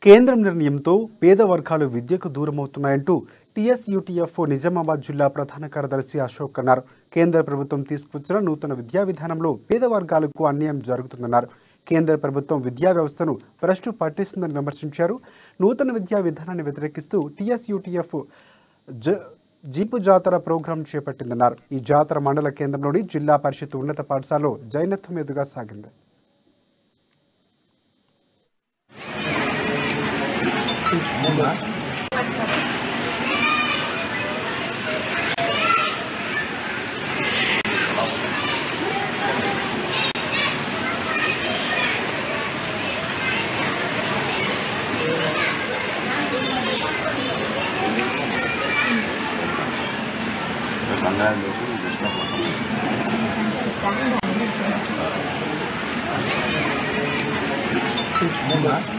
కేంద్రం నిర్ణయంతో పేద వర్గాలు విద్యకు దూరమవుతున్నాయంటూ టీఎస్యూటీఎఫ్ నిజామాబాద్ జిల్లా ప్రధాన కార్యదర్శి అశోక్ అన్నారు. కేంద్ర ప్రభుత్వం తీసుకొచ్చిన నూతన విద్యా విధానంలో పేద వర్గాలకు అన్యాయం జరుగుతుందన్నారు. కేంద్ర ప్రభుత్వం విద్యా వ్యవస్థను భ్రష్టు పట్టిస్తుందని విమర్శించారు. నూతన విద్యా విధానాన్ని వ్యతిరేకిస్తూ టీఎస్యూటీఎఫ్ జీపు జాతర ప్రోగ్రాం చేపట్టిందన్నారు. ఈ జాతర మండల కేంద్రంలోని జిల్లా పరిషత్ ఉన్నత పాఠశాలలో జైనత్వం ఎదుగా సాగింది. Bangladesh